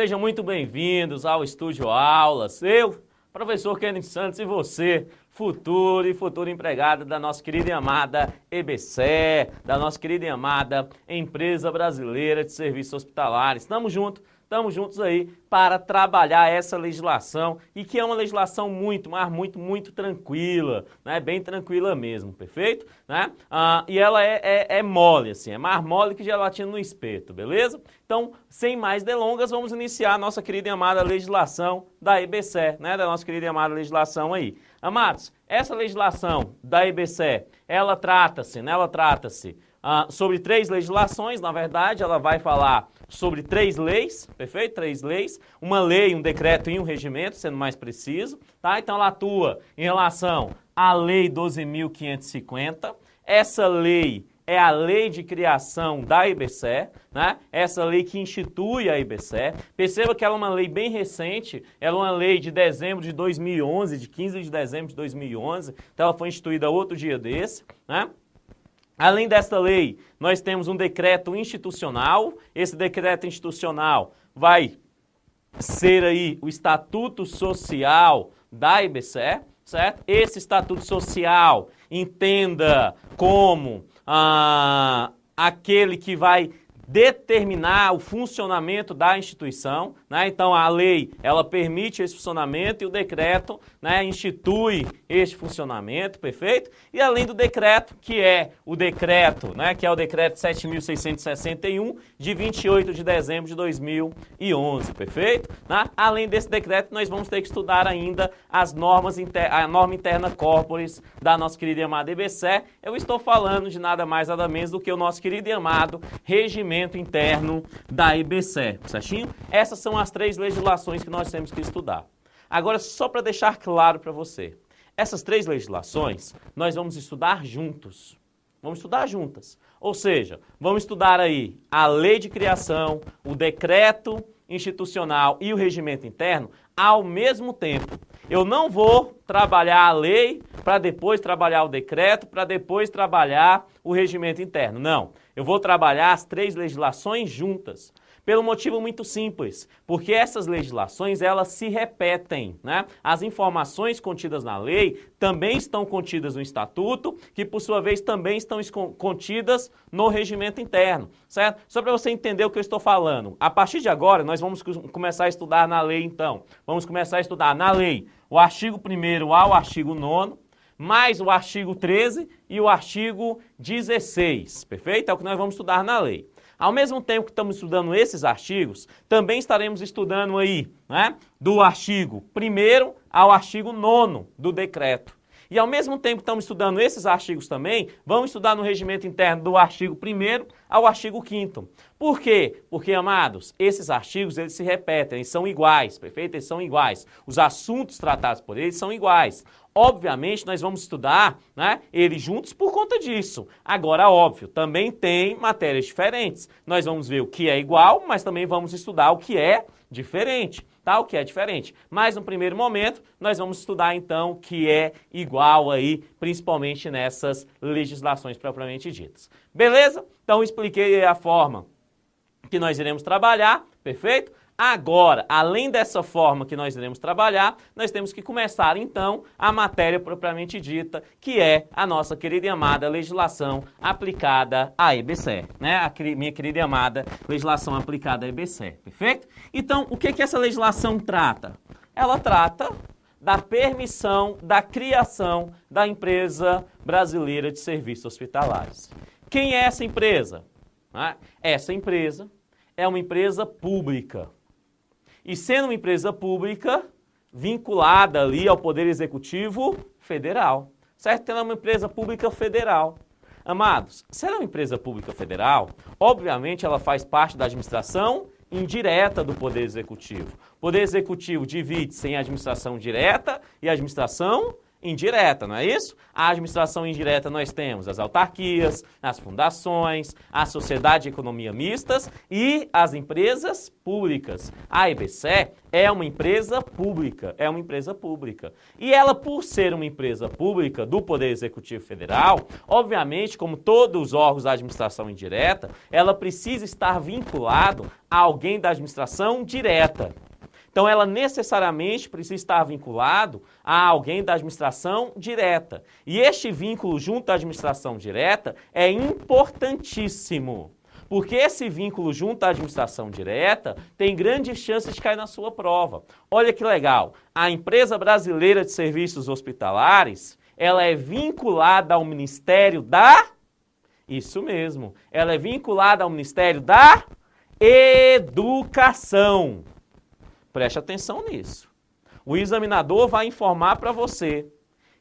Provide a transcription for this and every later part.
sejam muito bem-vindos ao Estúdio Aulas. Eu, professor Kennedy Santos, e você, futuro e futura empregada da nossa querida e amada EBSER, da nossa querida e amada Empresa Brasileira de Serviços Hospitalares. Estamos juntos aí para trabalhar essa legislação e que é uma legislação muito tranquila, né? Bem tranquila mesmo, perfeito? Né? E ela é mole, assim, é mais mole que gelatina no espeto, beleza? Então, sem mais delongas, vamos iniciar a nossa querida e amada legislação da EBSER, né? Da nossa querida e amada legislação aí. Amados, essa legislação da EBSER, ela trata-se, né? Sobre 3 legislações, na verdade, ela vai falar sobre 3 leis, perfeito? 3 leis, uma lei, um decreto e um regimento, sendo mais preciso, tá? Então ela atua em relação à Lei 12.550, essa lei é a lei de criação da EBSER, né? Essa lei que institui a EBSER. Perceba que ela é uma lei bem recente, ela é uma lei de dezembro de 2011, de 15 de dezembro de 2011, então ela foi instituída outro dia desse, né? Além desta lei, nós temos um decreto institucional. Esse decreto institucional vai ser aí o Estatuto Social da EBSER, certo? Esse Estatuto Social, entenda como aquele que vai determinar o funcionamento da instituição, né? Então a lei, ela permite esse funcionamento e o decreto, né, institui este funcionamento, perfeito? E além do decreto, que é o decreto, né, que é o decreto 7.661 de 28 de dezembro de 2011, perfeito? Né? Além desse decreto, nós vamos ter que estudar ainda as normas, a norma interna corporis da nossa querida e amada EBSER. Eu estou falando de nada mais nada menos do que o nosso querido e amado regimento interno da EBSER, certinho? Essas são as 3 legislações que nós temos que estudar. Agora, só para deixar claro para você, essas 3 legislações nós vamos estudar juntos. Vamos estudar juntas. Ou seja, vamos estudar aí a lei de criação, o decreto institucional e o regimento interno ao mesmo tempo. Eu não vou trabalhar a lei para depois trabalhar o decreto, para depois trabalhar o regimento interno. Não, eu vou trabalhar as 3 legislações juntas. Pelo motivo muito simples, porque essas legislações, elas se repetem, né? As informações contidas na lei também estão contidas no estatuto, que por sua vez também estão contidas no regimento interno, certo? Só para você entender o que eu estou falando. A partir de agora, nós vamos começar a estudar na lei, então. Vamos começar a estudar na lei o artigo 1º ao artigo 9º, mais o artigo 13 e o artigo 16, perfeito? É o que nós vamos estudar na lei. Ao mesmo tempo que estamos estudando esses artigos, também estaremos estudando aí, né, do artigo 1º ao artigo 9º do decreto. E ao mesmo tempo que estamos estudando esses artigos também, vamos estudar no regimento interno do artigo 1º ao artigo 5º. Por quê? Porque, amados, esses artigos, eles se repetem, eles são iguais, perfeito? Eles são iguais. Os assuntos tratados por eles são iguais. Obviamente, nós vamos estudar, né, eles juntos por conta disso. Agora, óbvio, também tem matérias diferentes. Nós vamos ver o que é igual, mas também vamos estudar o que é diferente, tá? O que é diferente. Mas, no primeiro momento, nós vamos estudar, então, o que é igual aí, principalmente nessas legislações propriamente ditas. Beleza? Então, expliquei a forma que nós iremos trabalhar, perfeito? Agora, além dessa forma que nós iremos trabalhar, nós temos que começar, então, a matéria propriamente dita, que é a nossa querida e amada legislação aplicada à EBSER, né? Minha querida e amada legislação aplicada à EBSER, perfeito? Então, o que essa legislação trata? Ela trata da permissão da criação da Empresa Brasileira de Serviços Hospitalares. Quem é essa empresa? Essa empresa é uma empresa pública. E sendo uma empresa pública, vinculada ali ao Poder Executivo Federal, certo? Ela é uma empresa pública federal. Amados, se ela é uma empresa pública federal, obviamente ela faz parte da administração indireta do Poder Executivo. O Poder Executivo divide-se em administração direta e administração indireta, não é isso? A administração indireta nós temos as autarquias, as fundações, a sociedade de economia mistas e as empresas públicas. A EBSER é uma empresa pública, E ela, por ser uma empresa pública do Poder Executivo Federal, obviamente, como todos os órgãos da administração indireta, ela precisa estar vinculado a alguém da administração direta. Então, ela necessariamente precisa estar vinculado a alguém da administração direta. E este vínculo junto à administração direta é importantíssimo, porque esse vínculo junto à administração direta tem grandes chances de cair na sua prova. Olha que legal, a Empresa Brasileira de Serviços Hospitalares, ela é vinculada ao Ministério da... Isso mesmo, ela é vinculada ao Ministério da Educação. Preste atenção nisso. O examinador vai informar para você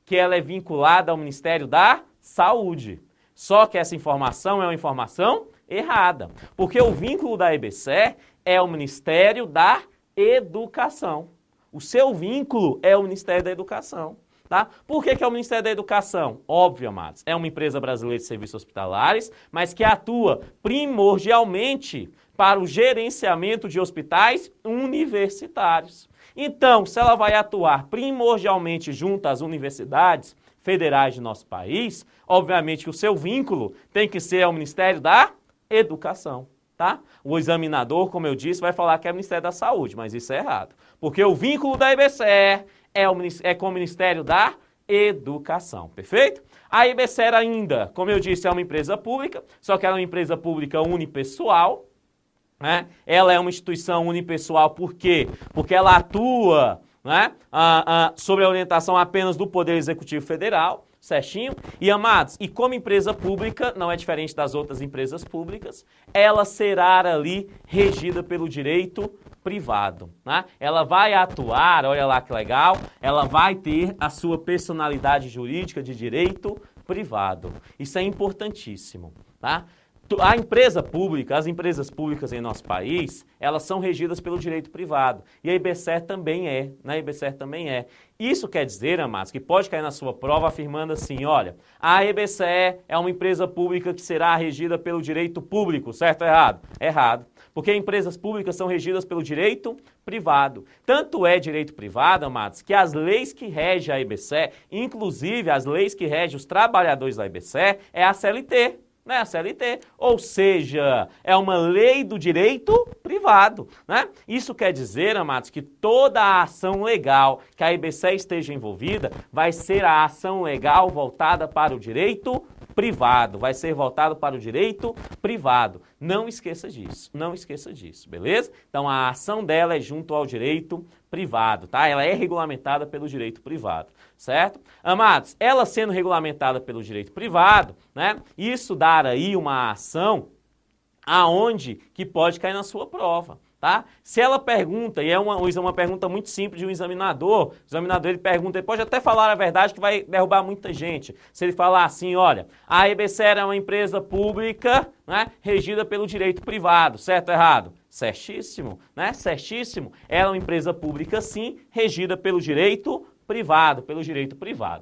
que ela é vinculada ao Ministério da Saúde. Só que essa informação é uma informação errada, porque o vínculo da EBSER é o Ministério da Educação. O seu vínculo é o Ministério da Educação. Tá? Por que é o Ministério da Educação? Óbvio, amados, é uma empresa brasileira de serviços hospitalares, mas que atua primordialmente para o gerenciamento de hospitais universitários. Então, se ela vai atuar primordialmente junto às universidades federais de nosso país, obviamente que o seu vínculo tem que ser ao Ministério da Educação. Tá? O examinador, como eu disse, vai falar que é o Ministério da Saúde, mas isso é errado. Porque o vínculo da EBSER é com o Ministério da Educação, perfeito? A EBSER ainda, como eu disse, é uma empresa pública, só que ela é uma empresa pública unipessoal, né? Ela é uma instituição unipessoal, por quê? Porque ela atua, né, sob a orientação apenas do Poder Executivo Federal, certinho? E, amados, e como empresa pública, não é diferente das outras empresas públicas, ela será ali regida pelo direito privado, né? Ela vai atuar, olha lá que legal, ela vai ter a sua personalidade jurídica de direito privado. Isso é importantíssimo, tá? A empresa pública, as empresas públicas em nosso país, elas são regidas pelo direito privado. E a EBSER também é, né? A EBSER também é. Isso quer dizer, amados, que pode cair na sua prova afirmando assim, olha, a EBSER é uma empresa pública que será regida pelo direito público, certo ou errado? Errado. Porque empresas públicas são regidas pelo direito privado. Tanto é direito privado, amados, que as leis que regem a EBSER, inclusive as leis que regem os trabalhadores da EBSER, é a CLT. Né, a CLT, ou seja, é uma lei do direito privado, né? Isso quer dizer, amados, que toda a ação legal que a EBSER esteja envolvida vai ser a ação legal voltada para o direito privado, vai ser voltado para o direito privado. Não esqueça disso, beleza? Então a ação dela é junto ao direito privado, tá? Ela é regulamentada pelo direito privado, certo? Amados, ela sendo regulamentada pelo direito privado, né? Isso dá aí uma ação aonde que pode cair na sua prova, tá? Se ela pergunta, e é uma pergunta muito simples de um examinador, o examinador ele pergunta, ele pode até falar a verdade que vai derrubar muita gente. Se ele falar assim, olha, a EBSER é uma empresa pública, né, regida pelo direito privado, certo ou errado? Certíssimo, né? Certíssimo. Ela é uma empresa pública, sim, regida pelo direito privado,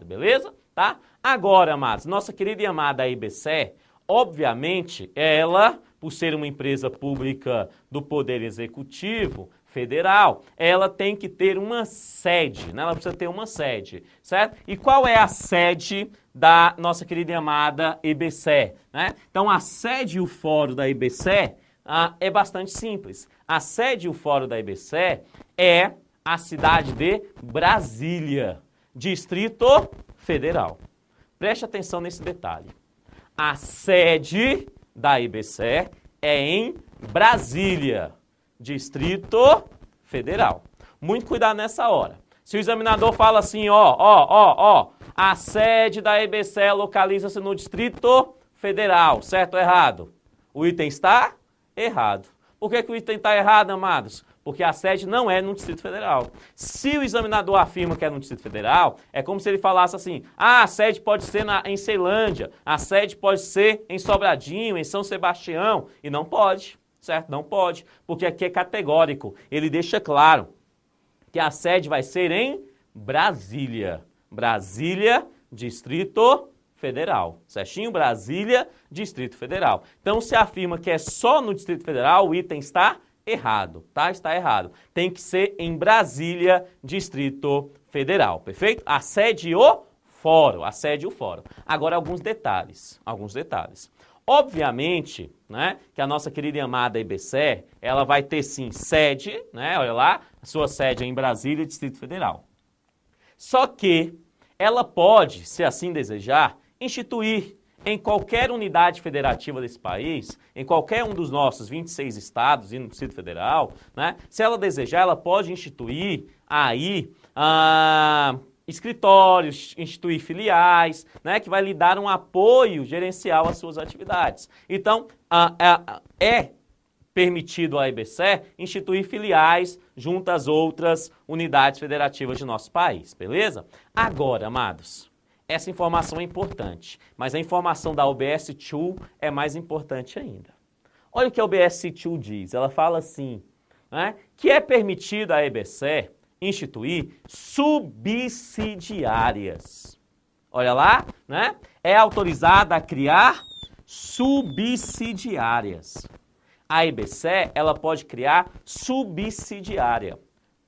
beleza? Tá? Agora, amados, nossa querida e amada EBSER, obviamente, ela, por ser uma empresa pública do Poder Executivo Federal, ela tem que ter uma sede, né? Ela precisa ter uma sede, certo? E qual é a sede da nossa querida e amada EBSER, né? Então, a sede e o fórum da EBSER é bastante simples. A sede e o fórum da EBSER é a cidade de Brasília, Distrito Federal. Preste atenção nesse detalhe. A sede da EBSER é em Brasília, Distrito Federal. Muito cuidado nessa hora. Se o examinador fala assim, a sede da EBSER localiza-se no Distrito Federal, certo ou errado? O item está errado. Por que o item está errado, amados? Porque a sede não é no Distrito Federal. Se o examinador afirma que é no Distrito Federal, é como se ele falasse assim, a sede pode ser em Ceilândia, a sede pode ser em Sobradinho, em São Sebastião, e não pode, certo? Não pode, porque aqui é categórico. Ele deixa claro que a sede vai ser em Brasília, Brasília, Distrito Federal. Certinho? Brasília, Distrito Federal. Então, se afirma que é só no Distrito Federal, o item está errado, tá? Está errado. Tem que ser em Brasília, Distrito Federal, perfeito? A sede o fórum, a sede o fórum. Agora, alguns detalhes. Obviamente, né, que a nossa querida e amada IBCE, ela vai ter sim sede, né, olha lá, a sua sede é em Brasília, Distrito Federal. Só que ela pode, se assim desejar, instituir em qualquer unidade federativa desse país, em qualquer um dos nossos 26 estados e no Distrito Federal, né, se ela desejar, ela pode instituir aí escritórios, instituir filiais, né, que vai lhe dar um apoio gerencial às suas atividades. Então, é permitido à IBCE instituir filiais junto às outras unidades federativas de nosso país, beleza? Agora, amados, essa informação é importante, mas a informação da OBS Tool é mais importante ainda. Olha o que a OBS Tool diz, ela fala assim, né, que é permitido à IBCE instituir subsidiárias. Olha lá, né? É autorizada a criar subsidiárias. A IBCE, ela pode criar subsidiária.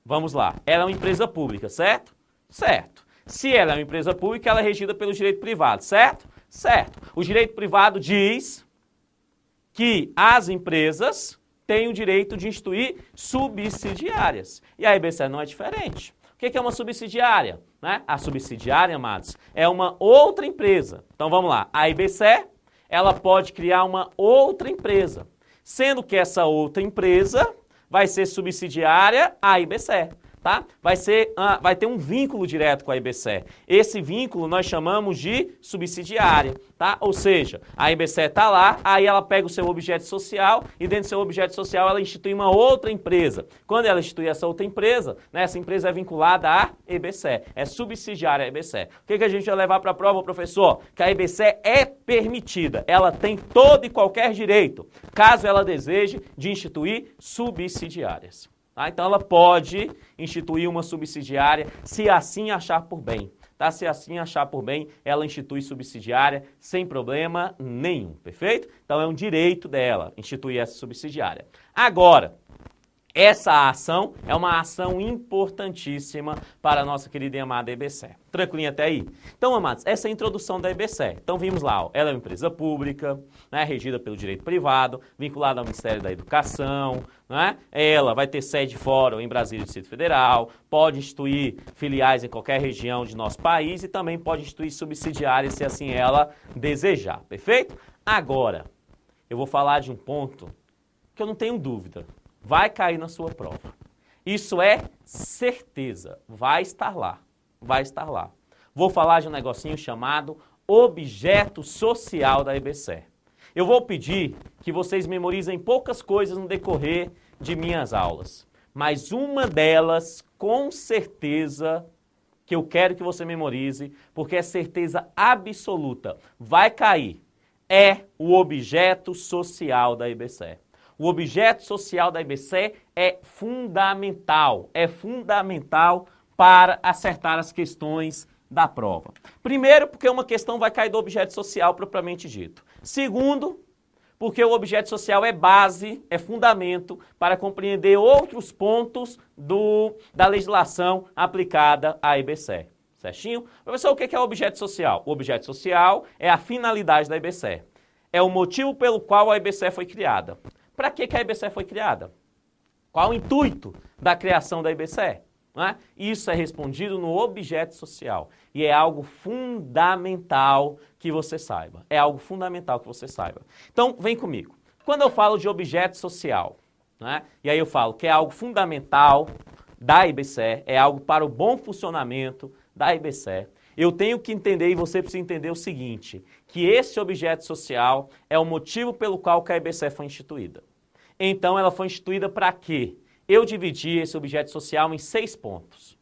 Vamos lá. Ela é uma empresa pública, certo? Certo. Se ela é uma empresa pública, ela é regida pelo direito privado, certo? Certo. O direito privado diz que as empresas tem o direito de instituir subsidiárias. E a IBCE não é diferente. O que é uma subsidiária? Né? A subsidiária, amados, é uma outra empresa. Então vamos lá. A IBCE, ela pode criar uma outra empresa, sendo que essa outra empresa vai ser subsidiária à IBCE. Tá? Vai ter um vínculo direto com a IBCE. Esse vínculo nós chamamos de subsidiária, tá? Ou seja, a IBCE está lá, aí ela pega o seu objeto social e dentro do seu objeto social ela institui uma outra empresa. Quando ela institui essa outra empresa, né, essa empresa é vinculada à IBCE, é subsidiária à IBCE. O que a gente vai levar para a prova, professor? Que a IBCE é permitida, ela tem todo e qualquer direito, caso ela deseje, de instituir subsidiárias. Tá? Então ela pode instituir uma subsidiária se assim achar por bem. Tá? Se assim achar por bem, ela institui subsidiária sem problema nenhum, perfeito? Então é um direito dela instituir essa subsidiária. Agora, essa ação é uma ação importantíssima para a nossa querida e amada IBCE. Tranquilinho até aí? Então, amados, essa é a introdução da IBCE. Então, vimos lá, ó, ela é uma empresa pública, né, regida pelo direito privado, vinculada ao Ministério da Educação, né? Ela vai ter sede fora em Brasília, Distrito Federal, pode instituir filiais em qualquer região de nosso país e também pode instituir subsidiárias se assim ela desejar, perfeito? Agora, eu vou falar de um ponto que eu não tenho dúvida. Vai cair na sua prova. Isso é certeza. Vai estar lá. Vai estar lá. Vou falar de um negocinho chamado objeto social da IBCE. Eu vou pedir que vocês memorizem poucas coisas no decorrer de minhas aulas. Mas uma delas, com certeza, que eu quero que você memorize, porque é certeza absoluta, vai cair, é o objeto social da IBCE. O objeto social da IBCE é fundamental para acertar as questões da prova. Primeiro, porque uma questão vai cair do objeto social propriamente dito. Segundo, porque o objeto social é base, é fundamento para compreender outros pontos da legislação aplicada à IBCE. Certinho? Professor, o que é o objeto social? O objeto social é a finalidade da IBCE. É o motivo pelo qual a IBCE foi criada. Para que a IBCE foi criada? Qual o intuito da criação da IBCE? Né? Isso é respondido no objeto social. E é algo fundamental que você saiba. É algo fundamental que você saiba. Então, vem comigo. Quando eu falo de objeto social, né? E aí eu falo que é algo fundamental da IBCE, é algo para o bom funcionamento da IBCE, eu tenho que entender, e você precisa entender o seguinte, que esse objeto social é o motivo pelo qual a IBCE foi instituída. Então, ela foi instituída para quê? Eu dividi esse objeto social em 6 pontos.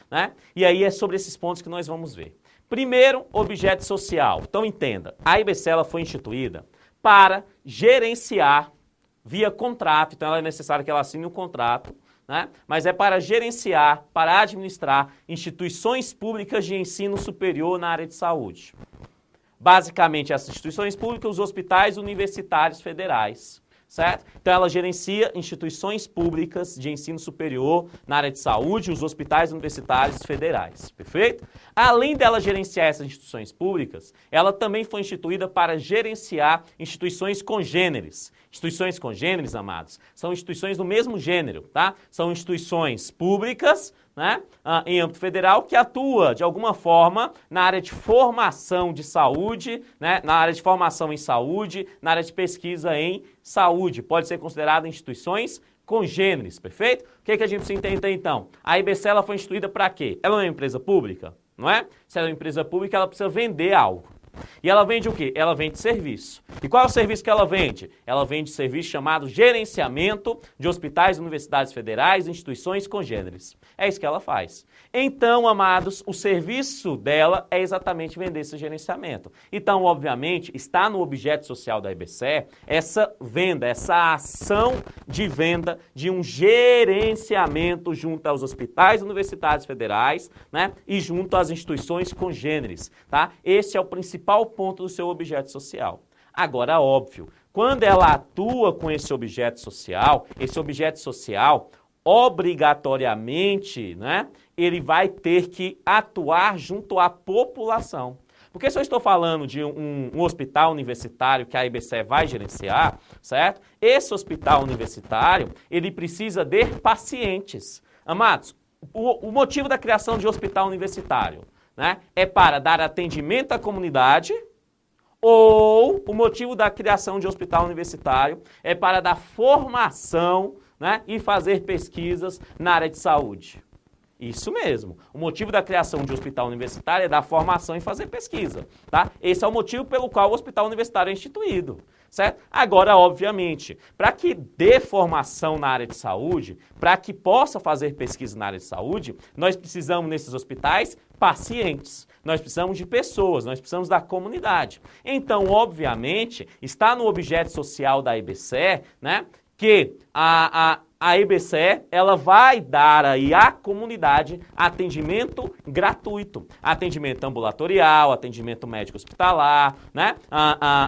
Né? E aí é sobre esses pontos que nós vamos ver. Primeiro, objeto social. Então, entenda, a IBCE ela foi instituída para gerenciar via contrato. Então, ela é necessário que ela assine um contrato, né? Mas é para gerenciar, para administrar instituições públicas de ensino superior na área de saúde. Basicamente, essas instituições públicas, os hospitais universitários federais, certo? Então, ela gerencia instituições públicas de ensino superior na área de saúde, os hospitais universitários federais, perfeito? Além dela gerenciar essas instituições públicas, ela também foi instituída para gerenciar instituições congêneres. Instituições congêneres, amados, são instituições do mesmo gênero, tá? São instituições públicas, né, em âmbito federal, que atua, de alguma forma, na área de formação de saúde, né, na área de formação em saúde, na área de pesquisa em saúde. Pode ser considerada instituições congêneres, perfeito? O que a gente precisa entender, então? A IBC, ela foi instituída para quê? Ela é uma empresa pública, não é? Se ela é uma empresa pública, ela precisa vender algo. E ela vende o quê? Ela vende serviço. E qual é o serviço que ela vende? Ela vende serviço chamado gerenciamento de hospitais, universidades federais e instituições congêneres. É isso que ela faz. Então, amados, o serviço dela é exatamente vender esse gerenciamento. Então, obviamente, está no objeto social da IBCE essa venda, essa ação de venda de um gerenciamento junto aos hospitais universitários federais, né, e junto às instituições congêneres, tá? Esse é o principal ponto do seu objeto social. Agora, óbvio, quando ela atua com esse objeto social obrigatoriamente, né, ele vai ter que atuar junto à população. Porque se eu estou falando de um hospital universitário que a IBCE vai gerenciar, certo? Esse hospital universitário, ele precisa de pacientes. Amados, o motivo da criação de hospital universitário, né, é para dar atendimento à comunidade, ou o motivo da criação de hospital universitário é para dar formação, né, e fazer pesquisas na área de saúde. Isso mesmo. O motivo da criação de hospital universitário é dar formação e fazer pesquisa, tá? Esse é o motivo pelo qual o hospital universitário é instituído, certo? Agora, obviamente, para que dê formação na área de saúde, para que possa fazer pesquisa na área de saúde, nós precisamos, nesses hospitais, pacientes. Nós precisamos de pessoas, nós precisamos da comunidade. Então, obviamente, está no objeto social da IBCE, né, que a IBCE, ela vai dar aí à comunidade atendimento gratuito, atendimento ambulatorial, atendimento médico hospitalar, né,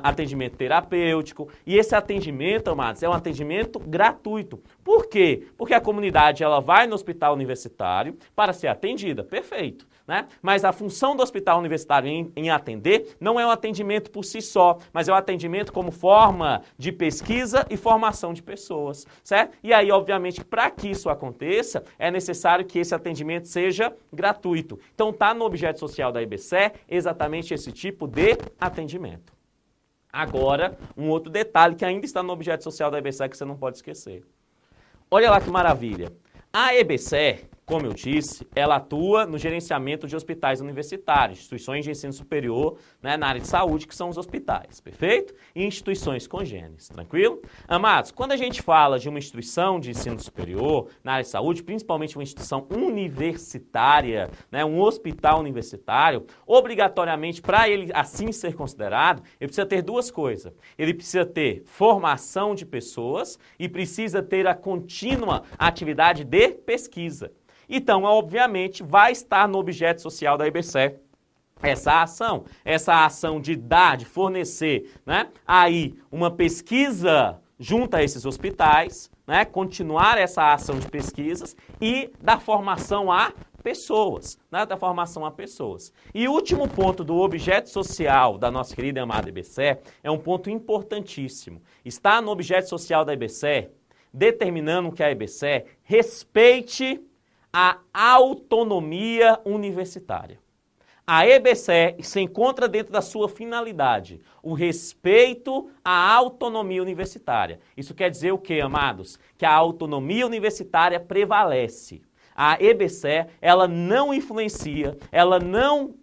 atendimento terapêutico, e esse atendimento, amados, é um atendimento gratuito. Por quê? Porque a comunidade, ela vai no hospital universitário para ser atendida, perfeito, né? Mas a função do hospital universitário em atender não é um atendimento por si só, mas é um atendimento como forma de pesquisa e formação de pessoas, certo? E aí, obviamente, para que isso aconteça, é necessário que esse atendimento seja gratuito. Então, está no objeto social da IBCE exatamente esse tipo de atendimento. Agora, um outro detalhe que ainda está no objeto social da IBCE que você não pode esquecer. Olha lá que maravilha. A IBCE, como eu disse, ela atua no gerenciamento de hospitais universitários, instituições de ensino superior, né, na área de saúde, que são os hospitais, perfeito? E instituições congêneres, tranquilo? Amados, quando a gente fala de uma instituição de ensino superior na área de saúde, principalmente uma instituição universitária, né, um hospital universitário, obrigatoriamente, para ele assim ser considerado, ele precisa ter duas coisas. Ele precisa ter formação de pessoas e precisa ter a contínua atividade de pesquisa. Então, obviamente, vai estar no objeto social da IBCE essa ação de dar, de fornecer, né, aí uma pesquisa junto a esses hospitais, né, continuar essa ação de pesquisas e da formação a pessoas, né, da formação a pessoas. E o último ponto do objeto social da nossa querida e amada IBCE é um ponto importantíssimo. Está no objeto social da IBCE determinando que a IBCE respeite a autonomia universitária. A IBCE se encontra dentro da sua finalidade, o respeito à autonomia universitária. Isso quer dizer o quê, amados? Que a autonomia universitária prevalece. A IBCE, ela não influencia, ela não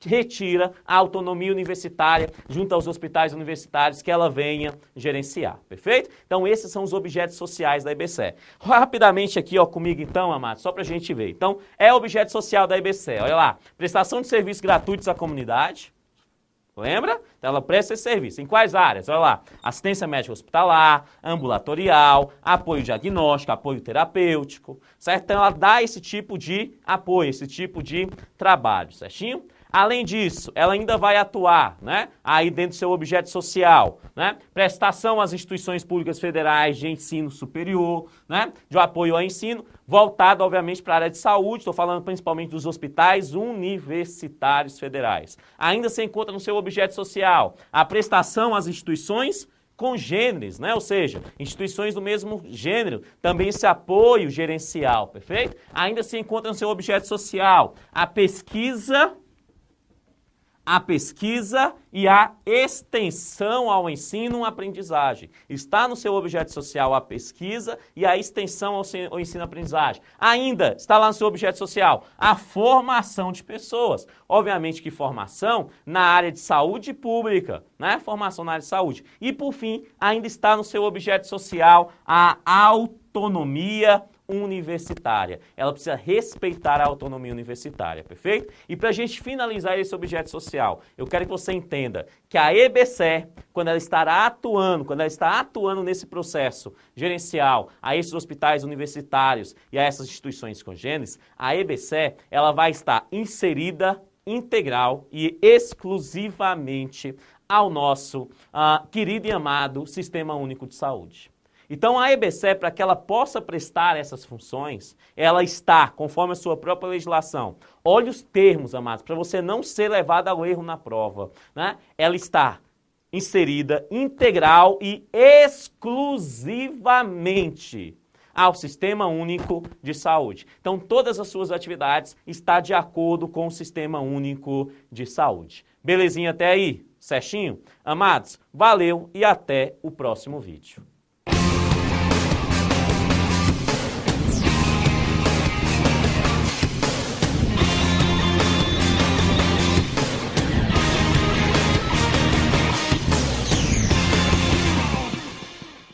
retira a autonomia universitária junto aos hospitais universitários que ela venha gerenciar, perfeito? Então, esses são os objetos sociais da IBCE. Rapidamente aqui, ó, comigo então, amados, só pra gente ver. Então, é objeto social da IBCE, olha lá, prestação de serviços gratuitos à comunidade, Lembra? Então ela presta esse serviço. Em quais áreas? Olha lá, assistência médica hospitalar, ambulatorial, apoio diagnóstico, apoio terapêutico, certo? Então ela dá esse tipo de apoio, esse tipo de trabalho, certinho? Além disso, ela ainda vai atuar, né, aí dentro do seu objeto social, né, prestação às instituições públicas federais de ensino superior, né, de apoio ao ensino, voltado, obviamente, para a área de saúde, estou falando principalmente dos hospitais universitários federais. Ainda se encontra no seu objeto social a prestação às instituições congêneres, né? Ou seja, instituições do mesmo gênero, também esse apoio gerencial, perfeito? Ainda se encontra no seu objeto social a pesquisa e a extensão ao ensino-aprendizagem. Está no seu objeto social a pesquisa e a extensão ao ensino-aprendizagem. Ainda está lá no seu objeto social a formação de pessoas. Obviamente que formação na área de saúde pública, né? Formação na área de saúde. E, por fim, ainda está no seu objeto social a autonomia universitária. Ela precisa respeitar a autonomia universitária, perfeito? E para a gente finalizar esse objeto social, eu quero que você entenda que a EBSER, quando ela está atuando nesse processo gerencial a esses hospitais universitários e a essas instituições congêneres, a EBSER, ela vai estar inserida integral e exclusivamente ao nosso querido e amado Sistema Único de Saúde. Então a EBSER, para que ela possa prestar essas funções, ela está, conforme a sua própria legislação, olhe os termos, amados, para você não ser levado ao erro na prova, né? Ela está inserida integral e exclusivamente ao Sistema Único de Saúde. Então todas as suas atividades estão de acordo com o Sistema Único de Saúde. Belezinha até aí? Certinho? Amados, valeu e até o próximo vídeo.